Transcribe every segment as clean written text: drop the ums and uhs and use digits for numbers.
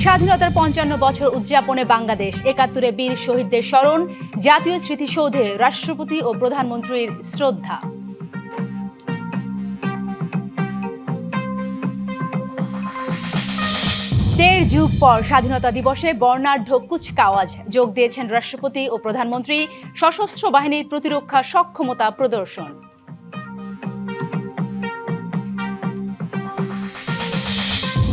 স্বাধীনতার ৫৫ বছর উদযাপনে বাংলাদেশ, ৭১-এ বীর শহীদদের স্মরণ, জাতীয় স্মৃতিসৌধে রাষ্ট্রপতি ও প্রধানমন্ত্রীর শ্রদ্ধা। দেড় যুগ পর স্বাধীনতা দিবসে বর্ণাঢ্য কুচকাওয়াজ, যোগ দিয়েছেন রাষ্ট্রপতি ও প্রধানমন্ত্রী। সশস্ত্র বাহিনীর প্রতিরক্ষা সক্ষমতা প্রদর্শন।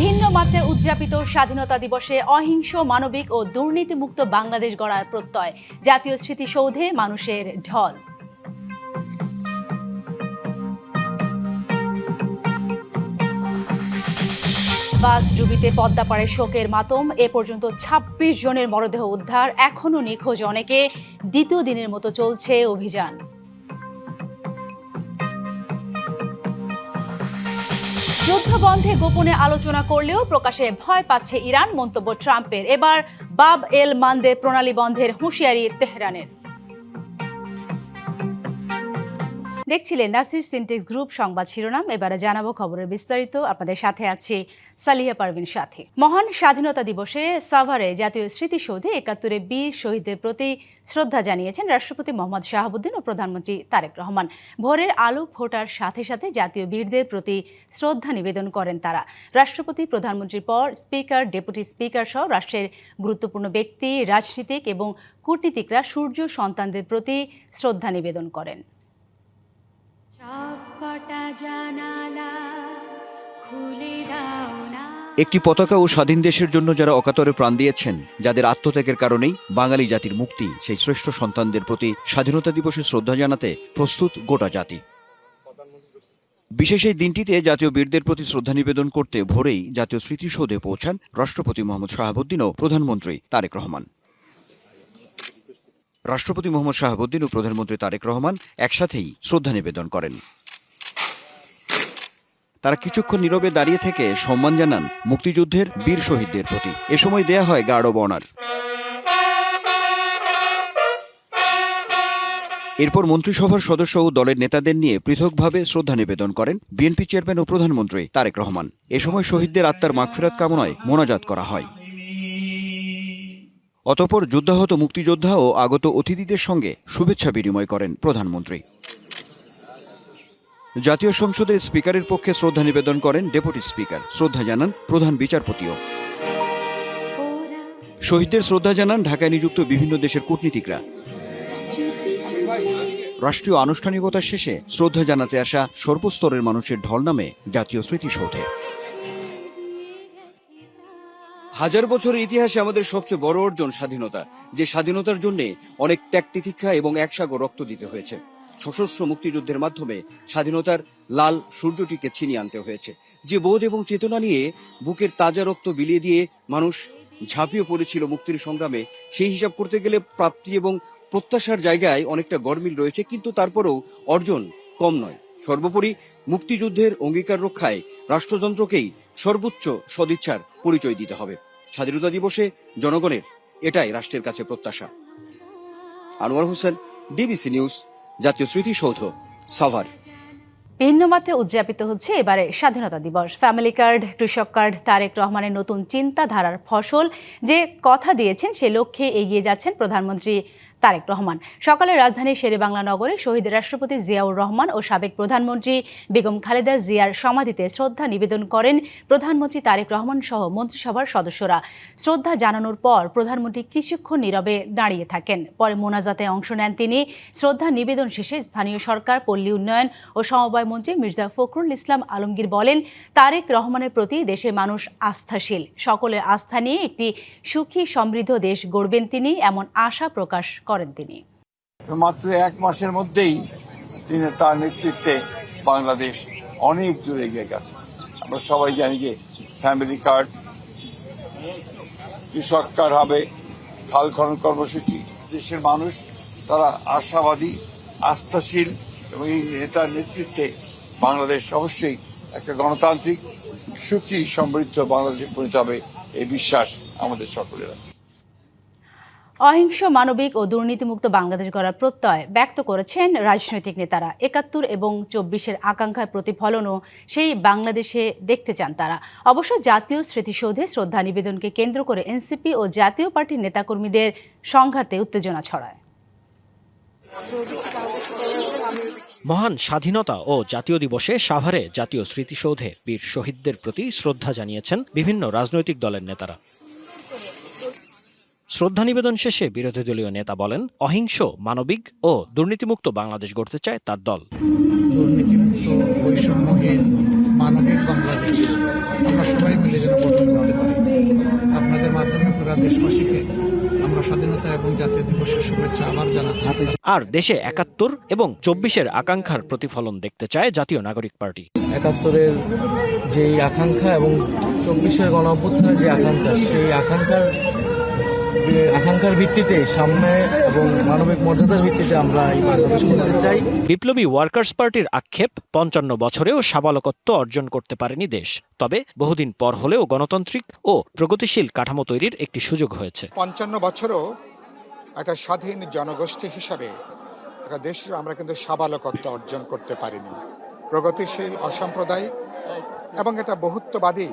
ভিন্ন মাত্রায় উদযাপিত স্বাধীনতা দিবসে অহিংস, মানবিক ও দুর্নীতিমুক্ত বাংলাদেশ গড়ার প্রত্যয়, জাতীয় স্মৃতিসৌধে মানুষের ঢল। বাস ডুবিতে পদ্মাপাড়ে শোকের মাতম, এ পর্যন্ত ২৬ জনের মরদেহ উদ্ধার, এখনো নিখোঁজ অনেকে। দ্বিতীয় দিনের মতো চলছে অভিযান। যুদ্ধবন্ধে গোপনে আলোচনা করলেও প্রকাশে ভয় পাচ্ছে ইরান, মন্তব্য ট্রাম্পের। এবার বাব এল মানদের প্রণালী বন্ধের হুঁশিয়ারি তেহরানের। দেখছিলেন নাসির সিনটেক্স গ্রুপ সংবাদ শিরোনাম। এবারে জানাবো খবরের বিস্তারিত। আপনাদের সাথে আছি সালিহা পারভিন সাথী। মহান স্বাধীনতা দিবসে সাভারে জাতীয় স্মৃতিসৌধে ৭১-এ বীর শহীদদের প্রতি শ্রদ্ধা জানিয়েছেন রাষ্ট্রপতি মোহাম্মদ শাহাবুদ্দিন ও প্রধানমন্ত্রী তারেক রহমান। ভোরের আলো ফোটার সাথে সাথে জাতীয় বীরদের প্রতি শ্রদ্ধা নিবেদন করেন তারা। রাষ্ট্রপতি, প্রধানমন্ত্রীর পর স্পিকার, ডেপুটি স্পিকার সহ রাষ্ট্রের গুরুত্বপূর্ণ ব্যক্তি, রাজনীতিক এবং কূটনীতিকরা সূর্য সন্তানদের প্রতি শ্রদ্ধা নিবেদন করেন। একটি পতাকা ও স্বাধীন দেশের জন্য যারা অকাতরে প্রাণ দিয়েছেন, যাদের আত্মত্যাগের কারণেই বাঙালি জাতির মুক্তি, সেই শ্রেষ্ঠ সন্তানদের প্রতি স্বাধীনতা দিবসে শ্রদ্ধা জানাতে প্রস্তুত গোটা জাতি। বিশেষ এই দিনটিতে জাতীয় বীরদের প্রতি শ্রদ্ধা নিবেদন করতে ভোরেই জাতীয় স্মৃতিসৌধে পৌঁছান রাষ্ট্রপতি মোহাম্মদ শাহাবুদ্দিন ও প্রধানমন্ত্রী তারেক রহমান। রাষ্ট্রপতি মোহাম্মদ শাহাবুদ্দিন ও প্রধানমন্ত্রী তারেক রহমান একসাথেই শ্রদ্ধা নিবেদন করেন। তারা কিছুক্ষণ নীরবে দাঁড়িয়ে থেকে সম্মান জানান মুক্তিযুদ্ধের বীর শহীদদের প্রতি। এ সময় দেয়া হয় গার্ড অব অনার। এরপর মন্ত্রিসভার সদস্য ও দলের নেতাদের নিয়ে পৃথকভাবে শ্রদ্ধা নিবেদন করেন বিএনপি চেয়ারম্যান ও প্রধানমন্ত্রী তারেক রহমান। এ সময় শহীদদের আত্মার মাগফিরাত কামনায় মোনাজাত করা হয়। অতঃপর যুদ্ধাহত মুক্তিযোদ্ধা ও আগত অতিথিদের সঙ্গে শুভেচ্ছা বিনিময় করেন প্রধানমন্ত্রী। জাতীয় সংসদের স্পিকারের পক্ষে শ্রদ্ধা নিবেদন করেন ডেপুটি স্পিকার। শ্রদ্ধা জানান প্রধান বিচারপতিও। শহীদদের শ্রদ্ধা জানান ঢাকায় নিযুক্ত বিভিন্ন দেশের কূটনীতিকরা। রাষ্ট্রীয় আনুষ্ঠানিকতা শেষে শ্রদ্ধা জানাতে আসা সর্বস্তরের মানুষের ঢল নামে জাতীয় স্মৃতিসৌধে। হাজার বছরের ইতিহাসে আমাদের সবচেয়ে বড় অর্জন স্বাধীনতা, যে স্বাধীনতার জন্য অনেক ত্যাগ তিতিক্ষা এবং একসাগর রক্ত দিতে হয়েছে। সশস্ত্র মুক্তিযুদ্ধের মাধ্যমে স্বাধীনতার লাল সূর্যটিকে ছিনিয়ে আনতে হয়েছে। যে বোধ এবং চেতনা নিয়ে বুকের তাজা রক্ত বিলিয়ে দিয়ে মানুষ ঝাঁপিয়ে পড়েছিল মুক্তির সংগ্রামে, সেই হিসাব করতে গেলে প্রাপ্তি এবং প্রত্যাশার জায়গায় অনেকটা গরমিল রয়েছে, কিন্তু তারপরেও অর্জন কম নয়। সর্বোপরি মুক্তিযুদ্ধের অঙ্গীকার রক্ষায় রাষ্ট্রযন্ত্রকেই সর্বোচ্চ সদিচ্ছার পরিচয় দিতে হবে। স্বাধীনতা দিবসে জনগণের এটাই রাষ্ট্রের কাছে প্রত্যাশা। আনোয়ার হোসেন, ডিবিসি নিউজ, জাতীয় স্মৃতিসৌধ, সাভার। ভিন্ন মাত্রায় উদযাপিত হচ্ছে এবারে স্বাধীনতা দিবস। ফ্যামিলি কার্ড, কৃষক কার্ড তারেক রহমানের নতুন চিন্তাধারার ফসল। যে কথা দিয়েছেন সে লক্ষ্যে এগিয়ে যাচ্ছেন প্রধানমন্ত্রী তারেক রহমান। সকালে রাজধানীর শেরেবাংলা নগরে শহীদ রাষ্ট্রপতি জিয়াউর রহমান ও সাবেক প্রধানমন্ত্রী বেগম খালেদা জিয়ার সমাধিতে শ্রদ্ধা নিবেদন করেন প্রধানমন্ত্রী তারেক রহমান সহ মন্ত্রিসভার সদস্যরা। শ্রদ্ধা জানানোর পর প্রধানমন্ত্রী কিছুক্ষণ নীরবে দাঁড়িয়ে থাকেন। পরে মোনাজাতে অংশ নেন তিনি। শ্রদ্ধা নিবেদন শেষে স্থানীয় সরকার, পল্লী উন্নয়ন ও সমবায় মন্ত্রী মির্জা ফখরুল ইসলাম আলমগীর বলেন, তারেক রহমানের প্রতি দেশের মানুষ আস্থাশীল। সকলের আস্থা নিয়ে একটি সুখী সমৃদ্ধ দেশ গড়বেন তিনি, এমন আশা প্রকাশ করেন তিনি। মাত্র এক মাসের মধ্যেই তিনি তার নেতৃত্বে বাংলাদেশ অনেক দূরে এগিয়ে গেছে। আমরা সবাই জানি যে ফ্যামিলি কার্ড, কৃষক কার্ড হবে, খাল খনন কর্মসূচি। দেশের মানুষ তারা আশাবাদী, আস্থাশীল এবং এই নেতার নেতৃত্বে বাংলাদেশ অবশ্যই একটা গণতান্ত্রিক, সুখী, সমৃদ্ধ বাংলাদেশে পরিণত হবে, এই বিশ্বাস আমাদের সকলের আছে। অহিংস, মানবিক ও দুর্নীতিমুক্ত বাংলাদেশ গড়ার প্রত্যয় ব্যক্ত করেছেন রাজনৈতিক নেতারা। ৭১ এবং ২৪-এর আকাঙ্ক্ষার প্রতিফলনও সেই বাংলাদেশে দেখতে চান তারা। অবশ্য জাতীয় স্মৃতিসৌধে শ্রদ্ধা নিবেদনকে কেন্দ্র করে এনসিপি ও জাতীয় পার্টির নেতাকর্মীদের সংঘাতে উত্তেজনা ছড়ায়। মহান স্বাধীনতা ও জাতীয় দিবসে সাভারে জাতীয় স্মৃতিসৌধে বীর শহীদদের প্রতি শ্রদ্ধা জানিয়েছেন বিভিন্ন রাজনৈতিক দলের নেতারা। শ্রদ্ধা নিবেদন শেষে বিরোধী দলীয় নেতা বলেন, অহিংস, মানবিক ও দুর্নীতিমুক্ত বাংলাদেশ গড়তে চায় তার দল। দুর্নীতিমুক্ত, বৈষম্যহীন, মানবিক বাংলাদেশ আমরা সবাই মিলে যেন গঠন করতে পারি। আপনাদের মাধ্যমে পুরা দেশবাসীকে আমরা স্বাধীনতা এবং জাতীয় দিবসের শুভেচ্ছা আবার জানাচ্ছি। আর দেশে ৭১ এবং ২৪-এর আকাঙ্ক্ষার প্রতিফলন দেখতে চায় জাতীয় নাগরিক পার্টি। ৭১-এর যে আকাঙ্ক্ষা এবং ২৪-এর গণঅভ্যুত্থানের যে আকাঙ্ক্ষা, সেই আকাঙ্ক্ষার ভিত্তিতে সামনে এবং মানবিক মর্যাদার ভিত্তিতে আমরা এই বাংলাদেশ করতে চাই। বিপ্লবী ওয়ার্কার্স পার্টির আক্ষেপ, ৫৫ বছরেও সাবালকত্ব অর্জন করতে পারেনি দেশ। তবে বহুদিন পর হলেও গণতান্ত্রিক ও প্রগতিশীল কাঠামো তৈরির একটি সুযোগ হয়েছে। ৫৫ বছরও একটা স্বাধীন জনগোষ্ঠী হিসাবে একটা দেশ আমরা কিন্তু সাবালকত্ব অর্জন করতে পারিনি। প্রগতিশীল, অসাম্প্রদায়িক এবং একটা বহুত্ববাদী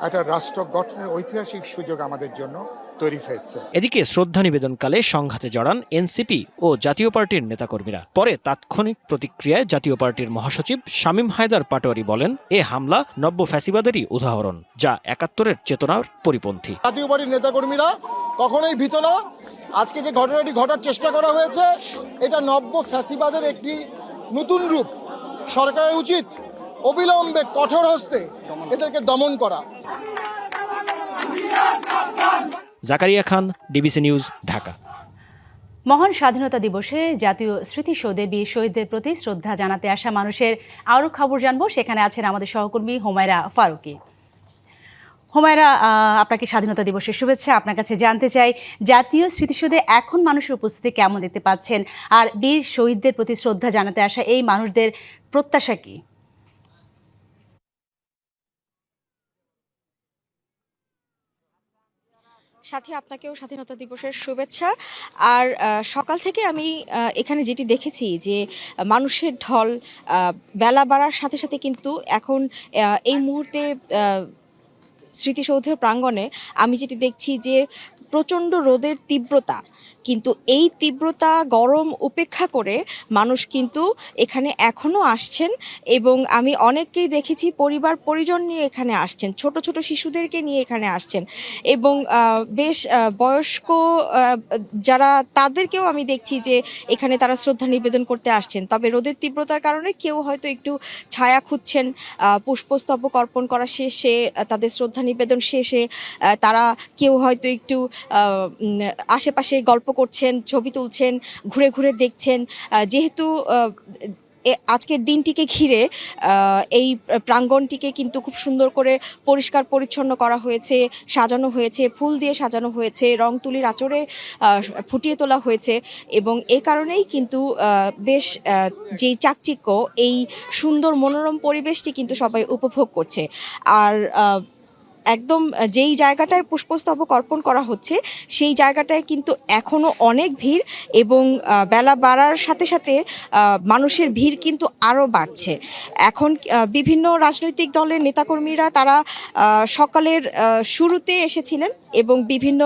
একটা রাষ্ট্র গঠনের ঐতিহাসিক সুযোগ আমাদের জন্য তৈরি হয়েছে। এদিকে শ্রদ্ধা নিবেদনকালে সংঘাতে জড়ান এনসিপি ও জাতীয় পার্টির নেতাকর্মীরা। পরে তাৎক্ষণিক প্রতিক্রিয়ায় জাতীয় পার্টির মহাসচিব শামীম হায়দার পাটোয়ারি বলেন, এ হামলা নব্য ফ্যাসিবাদেরই উদাহরণ, যা ৭১-এর চেতনার পরিপন্থী। জাতীয় পার্টির নেতাকর্মীরা কখনোই ভীত না। আজকে যে ঘটনাটি ঘটার চেষ্টা করা হয়েছে, এটা নব্য ফ্যাসিবাদের একটি নতুন রূপ। সরকারের উচিত অবিলম্বে কঠোর হস্তে এদেরকে দমন করা। জাকারিয়া খান, ডিবিসি নিউজ, ঢাকা। মহান স্বাধীনতা দিবসে জাতীয় স্মৃতিসৌধে বীর শহীদদের প্রতি শ্রদ্ধা জানাতে আসা মানুষের আরও খবর জানবো। সেখানে আছেন আমাদের সহকর্মী হুমায়রা ফারুকী। হুমায়রা, আপনাকে স্বাধীনতা দিবসের শুভেচ্ছা। আপনার কাছে জানতে চাই, জাতীয় স্মৃতিসৌধে এখন মানুষের উপস্থিতি কেমন দেখতে পাচ্ছেন, আর বীর শহীদদের প্রতি শ্রদ্ধা জানাতে আসা এই মানুষদের প্রত্যাশা কি? সাথী, আপনাকেও স্বাধীনতা দিবসের শুভেচ্ছা। আর সকাল থেকে আমি এখানে যেটি দেখেছি যে মানুষের ঢল বেলা বাড়ার সাথে সাথে কিন্তু এখন এই মুহূর্তে স্মৃতিসৌধের প্রাঙ্গণে আমি যেটি দেখছি যে প্রচণ্ড রোদের তীব্রতা, কিন্তু এই তীব্রতা গরম উপেক্ষা করে মানুষ কিন্তু এখানে এখনও আসছেন এবং আমি অনেককেই দেখেছি পরিবার পরিজন নিয়ে এখানে আসছেন, ছোট ছোট শিশুদেরকে নিয়ে এখানে আসছেন এবং বেশ বয়স্ক যারা তাদেরকেও আমি দেখছি যে এখানে তারা শ্রদ্ধা নিবেদন করতে আসছেন। তবে রোদের তীব্রতার কারণে কেউ হয়তো একটু ছায়া খুঁজছেন। পুষ্পস্তবক অর্পণ করা শেষে, তাদের শ্রদ্ধা নিবেদন শেষে তারা কেউ হয়তো একটু আশেপাশে গল্প করছেন, ছবি তুলছেন, ঘুরে ঘুরে দেখছেন। যেহেতু আজকের দিনটিকে ঘিরে এই প্রাঙ্গণটিকে কিন্তু খুব সুন্দর করে পরিষ্কার পরিচ্ছন্ন করা হয়েছে, সাজানো হয়েছে, ফুল দিয়ে সাজানো হয়েছে, রং তুলির আঁচড়ে ফুটিয়ে তোলা হয়েছে এবং এই কারণেই কিন্তু বেশ যেই চাকচিক্য, এই সুন্দর মনোরম পরিবেশটি কিন্তু সবাই উপভোগ করছে। আর একদম যেই জায়গাটায় পুষ্পস্তবক অর্পণ করা হচ্ছে সেই জায়গাটায় কিন্তু এখনও অনেক ভিড় এবং বেলা বাড়ার সাথে সাথে মানুষের ভিড় কিন্তু আরও বাড়ছে। এখন বিভিন্ন রাজনৈতিক দলের নেতাকর্মীরা তারা সকালের শুরুতে এসেছিলেন এবং বিভিন্ন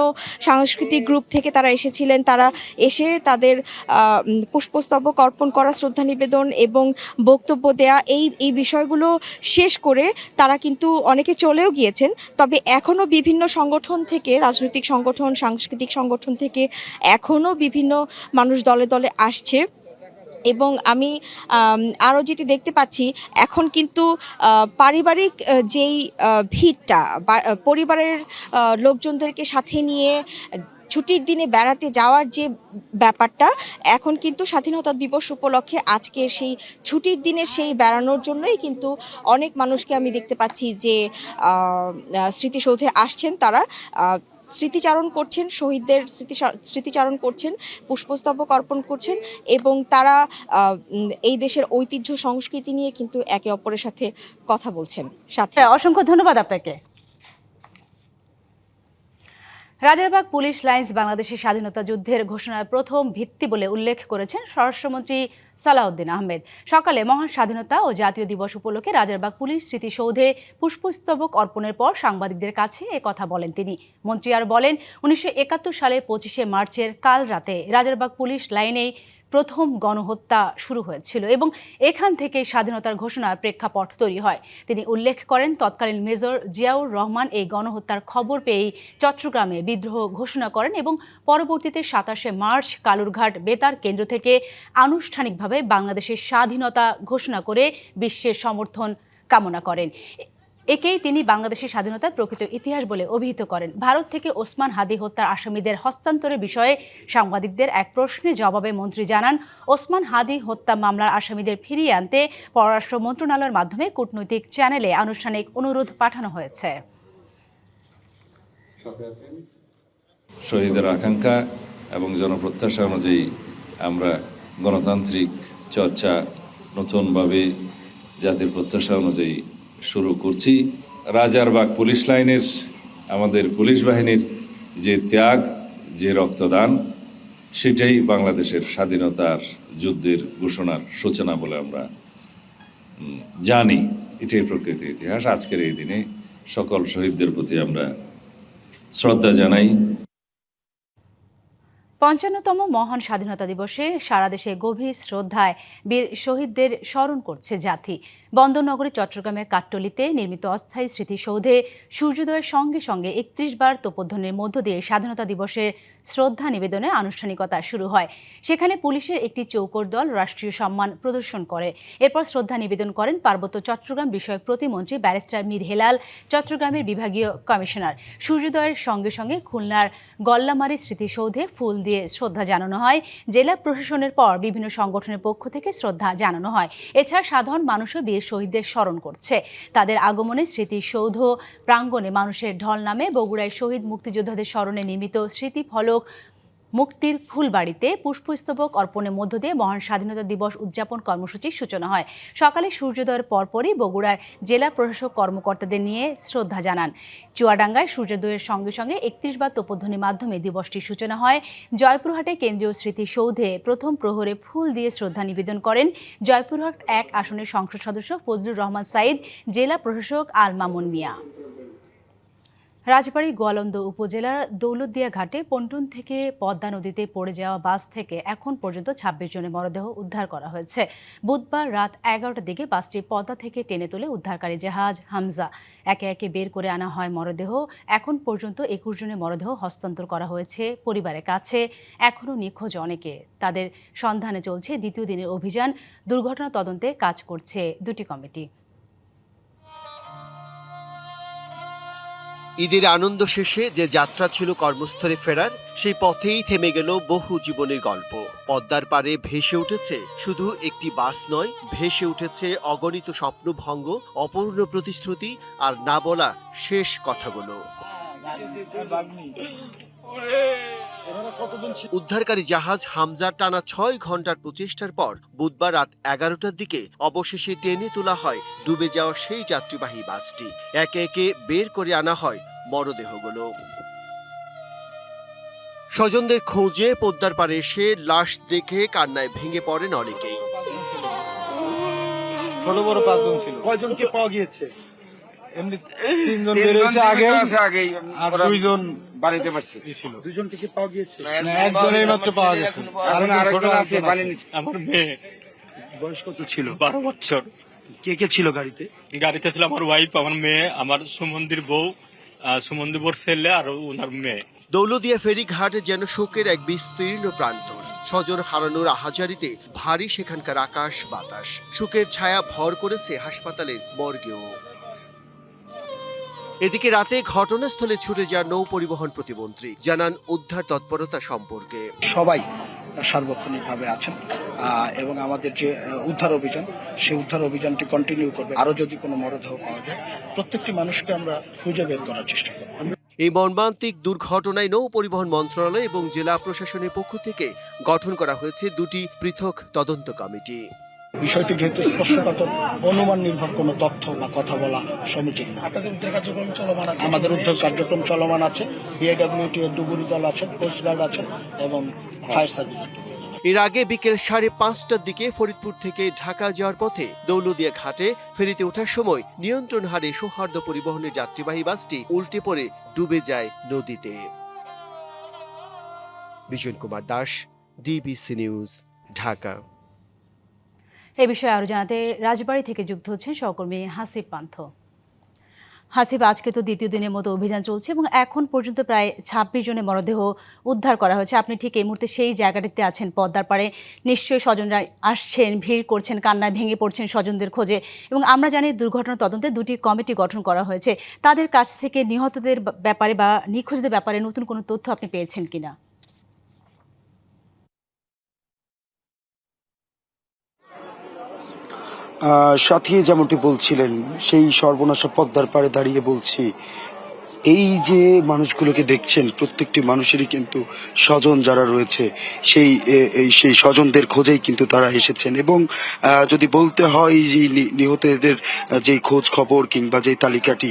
সাংস্কৃতিক গ্রুপ থেকে তারা এসেছিলেন। তারা এসে তাদের পুষ্পস্তবক অর্পণ করা, শ্রদ্ধা নিবেদন এবং বক্তব্য দেয়া, এই বিষয়গুলো শেষ করে তারা কিন্তু অনেকে চলেও গিয়েছেন। তবে এখনও বিভিন্ন সংগঠন থেকে, রাজনৈতিক সংগঠন, সাংস্কৃতিক সংগঠন থেকে এখনও বিভিন্ন মানুষ দলে দলে আসছে এবং আমি আরও যেটি দেখতে পাচ্ছি, এখন কিন্তু পারিবারিক যেই ভিড়টা, পরিবারের লোকজনদেরকে সাথে নিয়ে ছুটির দিনে বেড়াতে যাওয়ার যে ব্যাপারটা, এখন কিন্তু স্বাধীনতা দিবস উপলক্ষে আজকের সেই ছুটির দিনের সেই বেড়ানোর জন্যই কিন্তু অনেক মানুষকে আমি দেখতে পাচ্ছি যে স্মৃতিসৌধে আসছেন। তারা স্মৃতিচারণ করছেন, শহীদদের স্মৃতিচারণ করছেন, পুষ্পস্তবক অর্পণ করছেন এবং তারা এই দেশের ঐতিহ্য সংস্কৃতি নিয়ে কিন্তু একে অপরের সাথে কথা বলছেন। সাথে অসংখ্য ধন্যবাদ আপনাকে। রাজারবাগ পুলিশ লাইন্স বাংলাদেশের স্বাধীনতা যুদ্ধের ঘোষণার প্রথম ভিত্তি বলে উল্লেখ করেছেন স্বরাষ্ট্রমন্ত্রী সালাউদ্দিন আহমেদ। সকালে মহান স্বাধীনতা ও জাতীয় দিবস উপলক্ষে রাজারবাগ পুলিশ স্মৃতিসৌধে পুষ্পস্তবক অর্পণের পর সাংবাদিকদের কাছে কথা বলেন তিনি। মন্ত্রী আর বলেন, 1971 সালের 25শে মার্চের কাল রাতে রাজারবাগ পুলিশ লাইনেই প্রথম গণহত্যা শুরু হয়েছিল এবং এখান থেকে স্বাধীনতার ঘোষণার প্রেক্ষাপট তৈরি হয়। তিনি উল্লেখ করেন, তৎকালীন মেজর জিয়াউর রহমান এই গণহত্যার খবর পেয়েই চট্টগ্রামে বিদ্রোহ ঘোষণা করেন এবং পরবর্তীতে 27শে মার্চ কালুরঘাট বেতার কেন্দ্র থেকে আনুষ্ঠানিকভাবে বাংলাদেশের স্বাধীনতা ঘোষণা করে বিশ্বের সমর্থন কামনা করেন। একেই তিনি বাংলাদেশের স্বাধীনতার প্রকৃত ইতিহাস বলে অভিহিত করেন। ভারত থেকে ওসমান হাদি হত্যার আসামিদের হস্তান্তরের বিষয়ে সাংবাদিকদের এক প্রশ্নের জবাবে মন্ত্রী জানান, ওসমান হাদি হত্যা মামলার আসামিদের ফিরিয়ে আনতে পররাষ্ট্র মন্ত্রণালয়ের মাধ্যমে কূটনৈতিক চ্যানেলে আনুষ্ঠানিক অনুরোধ পাঠানো হয়েছে। শহীদের আকাঙ্ক্ষা এবং জনপ্রত্যাশা অনুযায়ী আমরা গণতান্ত্রিক চর্চা নতুনভাবে জাতির প্রত্যাশা অনুযায়ী শুরু করছি। রাজারবাগ পুলিশ লাইনের আমাদের পুলিশ বাহিনীর যে ত্যাগ, যে রক্তদান, সেটাই বাংলাদেশের স্বাধীনতার যুদ্ধের ঘোষণার সূচনা বলে আমরা জানি। এটাই প্রকৃত ইতিহাস। আজকের এই দিনে সকল শহীদদের প্রতি আমরা শ্রদ্ধা জানাই। 55তম মহান স্বাধীনতা দিবসে সারা দেশে গভীর শ্রদ্ধায় বীর শহীদদের স্মরণ করছে জাতি। বন্দরনগরী চট্টগ্রামের কাট্টলিতে নির্মিত অস্থায়ী স্মৃতিসৌধে সূর্যোদয়ের সঙ্গে সঙ্গে 31 বার তোপধ্বনির মধ্য দিয়ে স্বাধীনতা দিবসের শ্রদ্ধা নিবেদনের আনুষ্ঠানিকতা শুরু হয়। সেখানে পুলিশের একটি চৌকোর দল রাষ্ট্রীয় সম্মান প্রদর্শন করে। এরপর শ্রদ্ধা নিবেদন করেন পার্বত্য চট্টগ্রাম বিষয়ক প্রতিমন্ত্রী ব্যারিস্টার মীর হেলাল, চট্টগ্রামের বিভাগীয় কমিশনার। সূর্যোদয়ের সঙ্গে সঙ্গে খুলনার গল্লামারী স্মৃতিসৌধে ফুল দিয়ে শ্রদ্ধা জানানো হয়। জেলা প্রশাসনের পর বিভিন্ন সংগঠনের পক্ষ থেকে শ্রদ্ধা জানানো হয়। এছাড়া সাধারণ মানুষও বীর শহীদদের স্মরণ করছে। তাদের আগমনে স্মৃতিসৌধ প্রাঙ্গণে মানুষের ঢল নামে। বগুড়ায় শহীদ মুক্তিযোদ্ধাদের স্মরণে নির্মিত স্মৃতিফলক মুক্তির ফুলবাড়িতে পুষ্পস্তবক অর্পণের মধ্য দিয়ে মহান স্বাধীনতা দিবস উদযাপন কর্মসূচির সূচনা হয়। সকালে সূর্যোদয়ের পরপরই বগুড়ার জেলা প্রশাসক কর্মকর্তাদের নিয়ে শ্রদ্ধা জানান। চুয়াডাঙ্গায় সূর্যোদয়ের সঙ্গে সঙ্গে 31 বার তোপধ্বনির মাধ্যমে দিবসটির সূচনা হয়। জয়পুরহাটে কেন্দ্রীয় স্মৃতিসৌধে প্রথম প্রহরে ফুল দিয়ে শ্রদ্ধা নিবেদন করেন জয়পুরহাট 1 আসনের সংসদ সদস্য ফজলুর রহমান সাইদ, জেলা প্রশাসক আল মামুন মিয়া। রাজবাড়ী গোয়ালন্দ উপজেলার দৌলতদিয়া ঘাটে পন্টুন থেকে পদ্মা নদীতে পড়ে যাওয়া বাস থেকে এখন পর্যন্ত 26 জনের মরদেহ উদ্ধার করা হয়েছে। বুধবার রাত 11টার দিকে বাসটি পদ্মা থেকে টেনে তুলে উদ্ধারকারী জাহাজ হামজা একে একে বের করে আনা হয় মরদেহ। এখন পর্যন্ত 21 জনের মরদেহ হস্তান্তর করা হয়েছে পরিবারের কাছে। এখনও নিখোঁজ অনেকে। তাদের সন্ধানে চলছে দ্বিতীয় দিনের অভিযান। দুর্ঘটনা তদন্তে কাজ করছে দুটি কমিটি। ঈদের আনন্দ শেষে যে যাত্রা ছিল কর্মস্থলে ফেরার, সেই পথেই থেমে গেল বহু জীবনের গল্প। পদ্মার পারে ভেসে উঠেছে শুধু একটি বাস নয়, ভেসে উঠেছে অগণিত স্বপ্নভঙ্গ, অপূর্ণ প্রতিশ্রুতি আর না বলা শেষ কথাগুলো। উদ্ধারকারী জাহাজ হামজার টানা 6 ঘন্টার প্রচেষ্টার পর বুধবার রাত 11টার দিকে অবশেষে টেনে তোলা হয় ডুবে যাওয়া সেই যাত্রীবাহী বাসটি। একে একে বের করে আনা হয় মরদেহগুলো। স্বজনদের খোঁজে পদ্মার পাড়ে এসে লাশ দেখে কান্নায় ভেঙে পড়েন অনেকেই। ছোট বড় 5 জন ছিল। কয়জনকে পাওয়া গিয়েছে? এমনি 3 জন বের হয়েছে আগে, আর 2 জন বাড়িতে ছিল। 2 জনকে কি পাওয়া গিয়েছে? না, একজনই মাত্র পাওয়া গেছে। আর আরেকজন আছে পানি নিচে। আমার মেয়ে বয়স কত ছিল? 12 বছর। কে কে ছিল গাড়িতে? গাড়িতে ছিল আমার ওয়াইফ, আমার মেয়ে, আমার সুমন্দির বউ, সুমন্দির বউর ছেলে আর ওনার মেয়ে। দৌলতদিয়া ফেরিঘাট যেন শোকের এক বিস্তীর্ণ প্রান্তর। স্বজন হারানোর আহাজারিতে ভারী সেখানকার আকাশ বাতাস। শোকের ছায়া ভর করেছে হাসপাতালের মর্গেও। এদিকে রাতে ঘটনাস্থলে ছুটে যান নৌ পরিবহন প্রতিমন্ত্রী, জানান উদ্ধার তৎপরতা সম্পর্কে। সবাই সার্বক্ষণিকভাবে আছেন এবং আমাদের যে উদ্ধার অভিযান, সেই উদ্ধার অভিযানটি কন্টিনিউ করবে। আরো যদি কোনো মরদেহ পাওয়া যায়, প্রত্যেকটি মানুষকে আমরা খুঁজে বের করার চেষ্টা করব। এই মর্মান্তিক দুর্ঘটনায় নৌ পরিবহন মন্ত্রণালয় এবং জেলা প্রশাসনের পক্ষ থেকে গঠন করা হয়েছে দুটি পৃথক তদন্ত কমিটি। বিষয়টি যেহেতু স্পষ্টকাতর, অনুমান নির্ভর কোনো তথ্য বা কথা বলা সমীচীন না। আপনাদের উদ্ধার কার্যক্রম চলমান আছে? আমাদের উদ্ধার কার্যক্রম চলমান আছে। বিআইডব্লিউটি এর ডুবুরি দল আছেন, কোস্টগার্ড আছেন এবং ফায়ার সার্ভিস। এর আগে বিকেল 5:30টার দিকে ফরিদপুর থেকে ঢাকা যাওয়ার পথে দৌলতদিয়া ঘাটে ফেরিতে ওঠার সময় নিয়ন্ত্রণ হারে সৌহার্দ্য পরিবহনের যাত্রীবাহী বাসটি উল্টে পড়ে ডুবে যায় নদীতে। Bijan Kumar Das, DBC news, Dhaka. এ বিষয়ে আরো জানাতে রাজবাড়ী থেকে যুক্ত হচ্ছেন সহকর্মী হাসিব পান্থ। হাসিব, আজকে তো দ্বিতীয় দিনের মতো অভিযান চলছে এবং এখন পর্যন্ত প্রায় 26 জনের মরদেহ উদ্ধার করা হয়েছে। আপনি ঠিক এই মুহূর্তে সেই জায়গাটিতে আছেন, পদ্মার পাড়ে। নিশ্চয়ই স্বজনরা আসছেন, ভিড় করছেন, কান্নায় ভেঙে পড়ছেন স্বজনদের খোঁজে। এবং আমরা জানি দুর্ঘটনা তদন্তে 2টি কমিটি গঠন করা হয়েছে। তাদের কাছ থেকে নিহতদের ব্যাপারে বা নিখোঁজদের ব্যাপারে নতুন কোনো তথ্য আপনি পেয়েছেন কিনা? সাথী যেমনটি বলছিলেন, সেই সর্বনাশা পদ্মার পাড়ে দাঁড়িয়ে বলছি, এই যে মানুষগুলোকে দেখছেন প্রত্যেকটি মানুষেরই কিন্তু স্বজন যারা রয়েছে সেই স্বজনদের খোঁজেই কিন্তু তারা এসেছেন। এবং যদি বলতে হয় যে নিহতদের যে খোঁজ খবর কিংবা যে তালিকাটি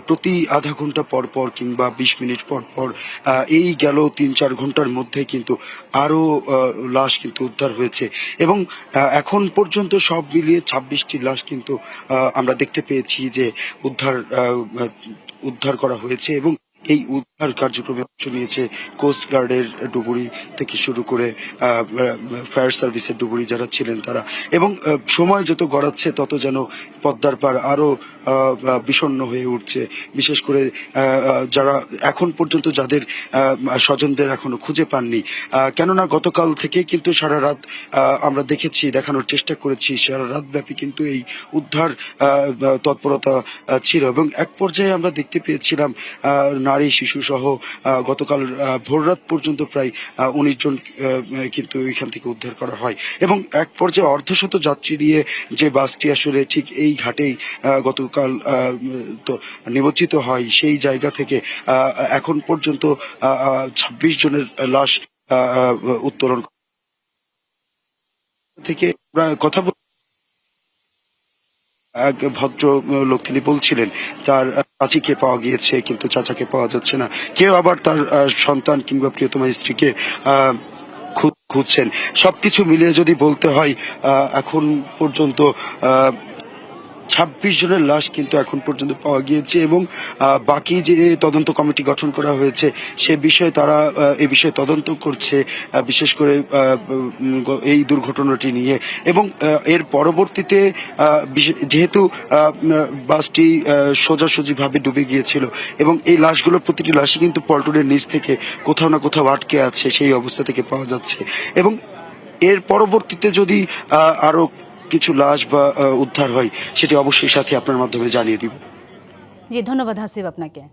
প্রতি আধা ঘন্টা পর পর কিংবা 20 মিনিট পর পর এই গেল 3-4 ঘন্টার মধ্যে কিন্তু আরো লাশ কিন্তু উদ্ধার হয়েছে। এবং এখন পর্যন্ত সব মিলিয়ে 26টি লাশ কিন্তু আমরা দেখতে পেয়েছি যে উদ্ধার করা হয়েছে। এবং এই উদ্ধার কার্যক্রমে অংশ নিয়েছে কোস্ট গার্ডের ডুবুরি থেকে শুরু করে ফায়ার সার্ভিসের ডুবুরি যারা ছিলেন তারা। এবং সময় যত গড়াচ্ছে তত যেন পদ্মার পাড় আরো বিষণ্ণ হয়ে উঠছে। বিশেষ করে যারা এখন পর্যন্ত যাদের স্বজনদের এখনো খুঁজে পাননি, কেননা গতকাল থেকে কিন্তু সারা রাত আমরা দেখানোর চেষ্টা করেছি, সারা রাত ব্যাপী কিন্তু এই উদ্ধার তৎপরতা ছিল। এবং এক পর্যায়ে আমরা দেখতে পেয়েছিলাম নারী শিশু সহ গতকাল ভোররাত পর্যন্ত প্রায় 19 জন কিন্তু এখান থেকে উদ্ধার করা হয়। এবং এক পর্যায়ে অর্ধশত যাত্রী নিয়ে যে বাসটি আসলে ঠিক এই ঘাটেই গতকাল তো নিমজ্জিত হয়, সেই জায়গা থেকে এখন পর্যন্ত 26 জনের লাশ উত্তোলন থেকে কথা এক ভদ্র লোক তিনি বলছিলেন তার চাচিকে পাওয়া গিয়েছে কিন্তু চাচাকে পাওয়া যাচ্ছে না। কেউ আবার তার সন্তান কিংবা প্রিয়তমা স্ত্রীকে খুঁজছেন। সবকিছু মিলিয়ে যদি বলতে হয় এখন পর্যন্ত 26 জনের লাশ কিন্তু এখন পর্যন্ত পাওয়া গিয়েছে। এবং বাকি যে তদন্ত কমিটি গঠন করা হয়েছে সে বিষয়ে তারা এই বিষয়ে তদন্ত করছে, বিশেষ করে এই দুর্ঘটনাটি নিয়ে। এবং এর পরবর্তীতে যেহেতু বাসটি সোজাসুজিভাবে ডুবে গিয়েছিল এবং এই লাশগুলো প্রতিটি লাশই কিন্তু পল্টনের নিচ থেকে কোথাও না কোথাও আটকে আছে, সেই অবস্থা থেকে পাওয়া যাচ্ছে। এবং এর পরবর্তীতে যদি আরো কিছু লাশ বা উদ্ধার হয় সেটি অবশ্যই সাথে আপনার মাধ্যমে জানিয়ে দিব। জি, ধন্যবাদ হাসিব আপনাকে।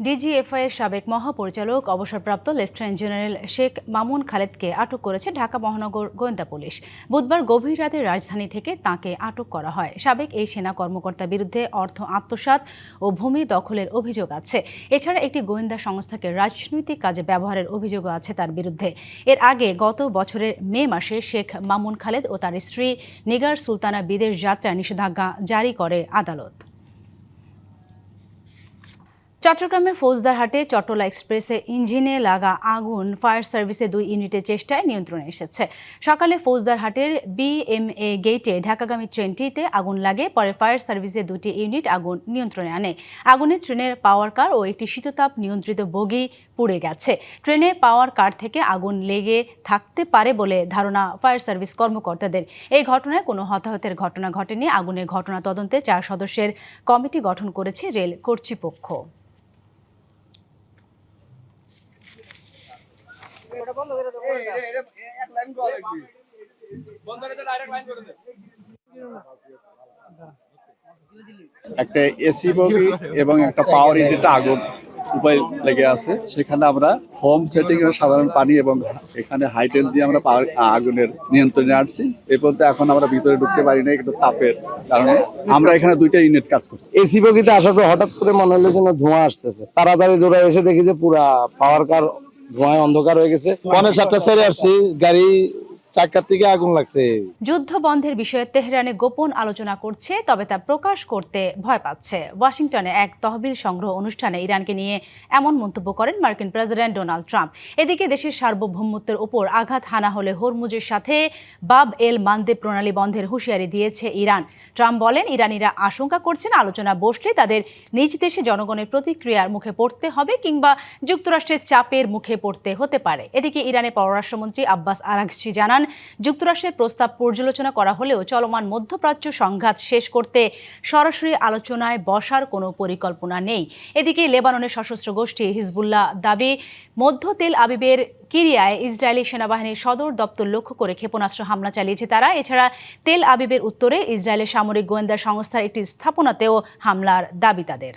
ডিজিএফআই এর সাবেক মহাপরিচালক অবসরপ্রাপ্ত লেফটেন্যান্ট জেনারেল শেখ মামুন খালেদকে আটক করেছে ঢাকা মহানগর গোয়েন্দা পুলিশ। বুধবার গভীর রাতে রাজধানী থেকে তাঁকে আটক করা হয়। সাবেক এই সেনা কর্মকর্তার বিরুদ্ধে অর্থ আত্মসাৎ ও ভূমি দখলের অভিযোগ আছে। এছাড়া একটি গোয়েন্দা সংস্থাকে রাজনৈতিক কাজে ব্যবহারের অভিযোগও আছে তার বিরুদ্ধে। এর আগে গত বছরের মে মাসে শেখ মামুন খালেদ ও তার স্ত্রী নিগার সুলতানা বিদেশ যাত্রা নিষেধাজ্ঞা জারি করে আদালত। চট্টগ্রামের ফৌজদারহাটে চট্টলা এক্সপ্রেসে ইঞ্জিনে লাগা আগুন ফায়ার সার্ভিসের 2 ইউনিটের চেষ্টায় নিয়ন্ত্রণে এসেছে। সকালে ফৌজদারহাটের বিএমএ গেটে ঢাকাগামী ট্রেনটিতে আগুন লাগে, পরে ফায়ার সার্ভিসের 2টি ইউনিট আগুন নিয়ন্ত্রণে আনে। আগুনে ট্রেনের পাওয়ার কার ও একটি শীততাপ নিয়ন্ত্রিত বগি পুড়ে গেছে। ট্রেনের পাওয়ার কার থেকে আগুন লেগে থাকতে পারে বলে ধারণা ফায়ার সার্ভিস কর্মকর্তাদের। এই ঘটনায় কোনো হতাহতের ঘটনা ঘটেনি। আগুনের ঘটনা তদন্তে 4 সদস্যের কমিটি গঠন করেছে রেল কর্তৃপক্ষ। একটা এসি বগি এবং একটা পাওয়ার ইউনিটে আগুন উপায় লেগে আছে। সেখানে আমরা হোম সেটিং এর সাধারণ পানি এবং এখানে হাইটেল দিয়ে আমরা আগুনের নিয়ন্ত্রণে আসছি। এই পর্যন্ত এখন আমরা ভিতরে ঢুকতে পারি না কিন্তু তাপের কারণে। আমরা এখানে 2টা ইউনিট কাজ করছি। এসি বগিতে আসার পর হঠাৎ করে মনে হলো যেন ধোঁয়া আসতেছে, তাড়াতাড়ি দৌড়ে এসে দেখি যে পুরা পাওয়ার কার ধোঁয়ায় অন্ধকার হয়ে গেছে। 6:45 ছেড়ে আসছি, গাড়ি চাকার থেকে আগুন লাগছে। যুদ্ধ বন্ধের বিষয়ে তেহরানে গোপন আলোচনা করছে, তবে তা প্রকাশ করতে ভয় পাচ্ছে। ওয়াশিংটনে এক তহবিল সংগ্রহ অনুষ্ঠানে ইরানকে নিয়ে এমন মন্তব্য করেন মার্কিন প্রেসিডেন্ট ডোনাল্ড ট্রাম্প। এদিকে দেশের সার্বভৌমত্বের উপর আঘাত হানা হলে হরমুজের সাথে বাব এল মানদেব প্রণালী বন্ধের হুঁশিয়ারি দিয়েছে ইরান। ট্রাম্প বলেন, ইরানিরা আশঙ্কা করছেন আলোচনা বসলে তাদের নিজ দেশে জনগণের প্রতিক্রিয়ার মুখে পড়তে হবে কিংবা যুক্তরাষ্ট্রের চাপের মুখে পড়তে হতে পারে। এদিকে ইরানের পররাষ্ট্রমন্ত্রী আব্বাস আরাগচি জানান, যুক্তরাষ্ট্রের প্রস্তাব পর্যালোচনা করা হলেও চলমান মধ্যপ্রাচ্য সংঘাত শেষ করতে সরাসরি আলোচনায় বসার কোনো পরিকল্পনা নেই। এদিকে লেবাননের সশস্ত্র গোষ্ঠী হিজবুল্লাহ দাবি, মধ্য তেল আবিবের কিরিয়ায় ইসরায়েলি সেনাবাহিনীর সদর দপ্তর লক্ষ্য করে ক্ষেপণাস্ত্র হামলা চালিয়েছে তারা। এছাড়া তেল আবিবের উত্তরে ইসরায়েলের সামরিক গোয়েন্দা সংস্থার একটি স্থাপনাতেও হামলার দাবি তাদের।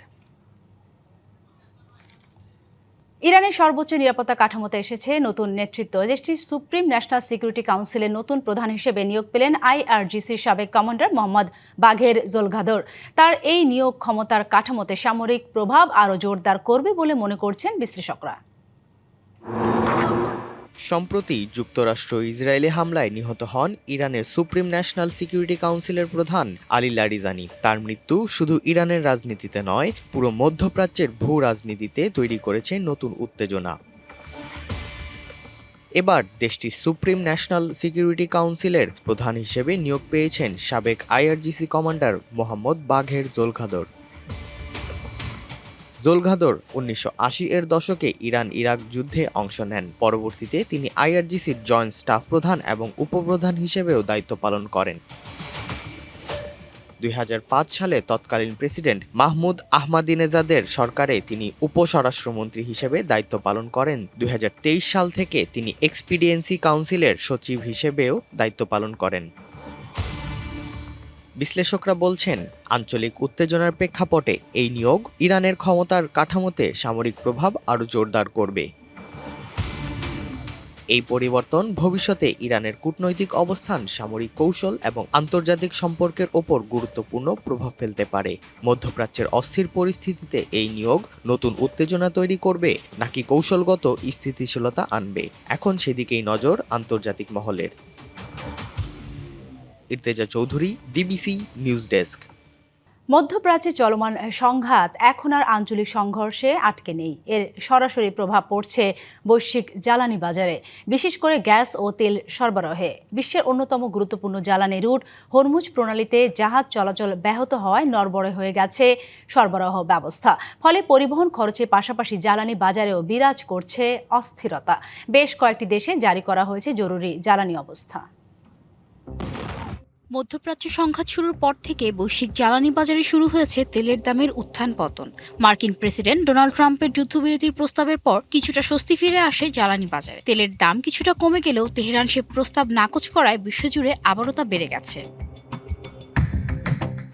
ইরানের সর্বোচ্চ নিরাপত্তা কাঠামোতে এসেছে নতুন নেতৃত্ব। দেশটির সুপ্রিম ন্যাশনাল সিকিউরিটি কাউন্সিলের নতুন প্রধান হিসেবে নিয়োগ পেলেন আইআরজিসির সাবেক কমান্ডার মোহাম্মদ বাঘের জোলঘাদর। তার এই নিয়োগ ক্ষমতার কাঠামোতে সামরিক প্রভাব আরও জোরদার করবে বলে মনে করছেন বিশ্লেষকরা। সম্প্রতি যুক্তরাষ্ট্র ইসরায়েলি হামলায় নিহত হন ইরানের সুপ্রিম ন্যাশনাল সিকিউরিটি কাউন্সিলের প্রধান আলী লারিজানি। তার মৃত্যু শুধু ইরানের রাজনীতিতে নয়, পুরো মধ্যপ্রাচ্যের ভূ রাজনীতিতে তৈরি করেছে নতুন উত্তেজনা। এবার দেশটির সুপ্রিম ন্যাশনাল সিকিউরিটি কাউন্সিলের প্রধান হিসেবে নিয়োগ পেয়েছেন সাবেক আইআরজিসি কমান্ডার মোহাম্মদ বাঘের জোলঘাদর। জোলঘাদর 1980-এর দশকে ইরান ইরাক যুদ্ধে অংশ নেন। পরবর্তীতে তিনি আইআরজিসির জয়েন্ট স্টাফ প্রধান এবং উপপ্রধান হিসেবেও দায়িত্ব পালন করেন। 2005 সালে তৎকালীন প্রেসিডেন্ট মাহমুদ আহমাদিনেজাদের সরকারে তিনি উপস্বরাষ্ট্রমন্ত্রী হিসেবে দায়িত্ব পালন করেন। 2023 সাল থেকে তিনি এক্সপিডিয়েন্সি কাউন্সিলের সচিব হিসেবেও দায়িত্ব পালন করেন। বিশ্লেষকরা বলছেন, আঞ্চলিক উত্তেজনার প্রেক্ষাপটে এই নিয়োগ ইরানের ক্ষমতার কাঠামোতে সামরিক প্রভাব আরও জোরদার করবে। এই পরিবর্তন ভবিষ্যতে ইরানের কূটনৈতিক অবস্থান, সামরিক কৌশল এবং আন্তর্জাতিক সম্পর্কের ওপর গুরুত্বপূর্ণ প্রভাব ফেলতে পারে। মধ্যপ্রাচ্যের অস্থির পরিস্থিতিতে এই নিয়োগ নতুন উত্তেজনা তৈরি করবে নাকি কৌশলগত স্থিতিশীলতা আনবে, এখন সেদিকেই নজর আন্তর্জাতিক মহলের। ইর্তেজা চৌধুরী, ডিবিসি নিউজ ডেস্ক। মধ্যপ্রাচ্যে চলমান সংঘাত এখন আর আঞ্চলিক সংঘর্ষে আটকে নেই। এর সরাসরি প্রভাব পড়ছে বৈশ্বিক জ্বালানি বাজারে, বিশেষ করে গ্যাস ও তেল সরবরাহে। বিশ্বের অন্যতম গুরুত্বপূর্ণ জ্বালানি রুট হরমুজ প্রণালীতে জাহাজ চলাচল ব্যাহত হওয়ায় নড়বড়ে হয়ে গেছে সরবরাহ ব্যবস্থা। ফলে পরিবহন খরচের পাশাপাশি জ্বালানি বাজারেও বিরাজ করছে অস্থিরতা। বেশ কয়েকটি দেশে জারি করা হয়েছে জরুরি জ্বালানি অবস্থা। মধ্যপ্রাচ্য সংঘাত শুরুর পর থেকে বৈশ্বিক জ্বালানি বাজারে শুরু হয়েছে তেলের দামের উত্থান পতন। মার্কিন প্রেসিডেন্ট ডোনাল্ড ট্রাম্পের যুদ্ধবিরতির প্রস্তাবের পর কিছুটা স্বস্তি ফিরে আসে জ্বালানি বাজারে। তেলের দাম কিছুটা কমে গেলেও তেহরান সে প্রস্তাব নাকচ করায় বিশ্বজুড়ে আবারও তা বেড়ে গেছে।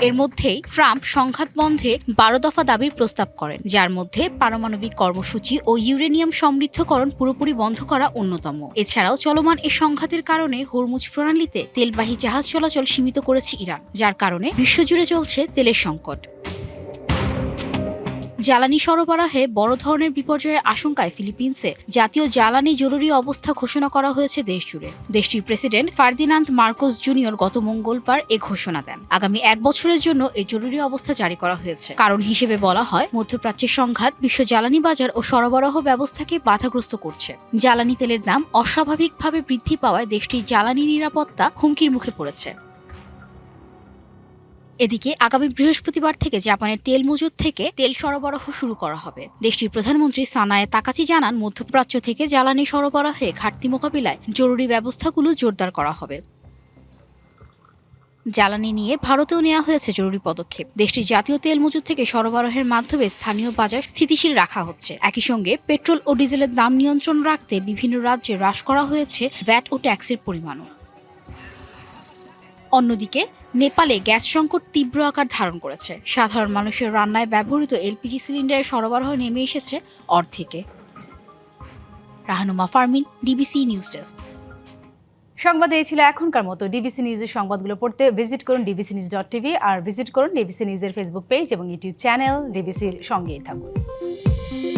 এর মধ্যেই ট্রাম্প সংঘাত বন্ধে 12 দফা দাবির প্রস্তাব করেন, যার মধ্যে পারমাণবিক কর্মসূচি ও ইউরেনিয়াম সমৃদ্ধকরণ পুরোপুরি বন্ধ করা অন্যতম। এছাড়াও চলমান এই সংঘাতের কারণে হরমুজ প্রণালীতে তেলবাহী জাহাজ চলাচল সীমিত করেছে ইরান, যার কারণে বিশ্বজুড়ে চলছে তেলের সংকট। জ্বালানি সরবরাহে বড় ধরনের বিপর্যয়ের আশঙ্কায় ফিলিপিন্সে জাতীয় জ্বালানি জরুরি অবস্থা ঘোষণা করা হয়েছে দেশজুড়ে। দেশটির প্রেসিডেন্ট ফার্দিনান্দ মার্কোস জুনিয়র গত মঙ্গলবার এ ঘোষণা দেন। আগামী 1 বছরের জন্য এই জরুরি অবস্থা জারি করা হয়েছে। কারণ হিসেবে বলা হয়, মধ্যপ্রাচ্যের সংঘাত বিশ্ব জ্বালানি বাজার ও সরবরাহ ব্যবস্থাকে বাধাগ্রস্ত করছে। জ্বালানি তেলের দাম অস্বাভাবিকভাবে বৃদ্ধি পাওয়ায় দেশটির জ্বালানি নিরাপত্তা হুমকির মুখে পড়েছে। এদিকে আগামী বৃহস্পতিবার থেকে জাপানের তেল মজুদ থেকে তেল সরবরাহ শুরু করা হবে। দেশটির প্রধানমন্ত্রী সানায়ে তাকাচি জানান, মধ্যপ্রাচ্য থেকে জ্বালানি সরবরাহে ঘাটতি মোকাবিলায় জরুরি ব্যবস্থাগুলো জোরদার করা হবে। জ্বালানি নিয়ে ভারতেও নেওয়া হয়েছে জরুরি পদক্ষেপ। দেশটির জাতীয় তেল মজুদ থেকে সরবরাহের মাধ্যমে স্থানীয় বাজার স্থিতিশীল রাখা হচ্ছে। একই সঙ্গে পেট্রোল ও ডিজেলের দাম নিয়ন্ত্রণ রাখতে বিভিন্ন রাজ্যে হ্রাস করা হয়েছে ভ্যাট ও ট্যাক্সের পরিমাণও। অন্যদিকে নেপালে গ্যাস সংকট তীব্র আকার ধারণ করেছে। সাধারণ মানুষের রান্নায় ব্যবহৃত এলপিজি সিলিন্ডারের সরবরাহ নেমে এসেছে অর্ধেকে। Rahanuma Farmin, DBC news desk. সংবাদ এই ছিল এখনকার মতো। ডিবিসি নিউজের সংবাদগুলো পড়তে ভিজিট করুন dbcnews.tv আর ভিজিট করুন ডিবিসি নিউজের ফেসবুক পেজ এবং ইউটিউব চ্যানেল। ডিবিসির সঙ্গেই থাকুন।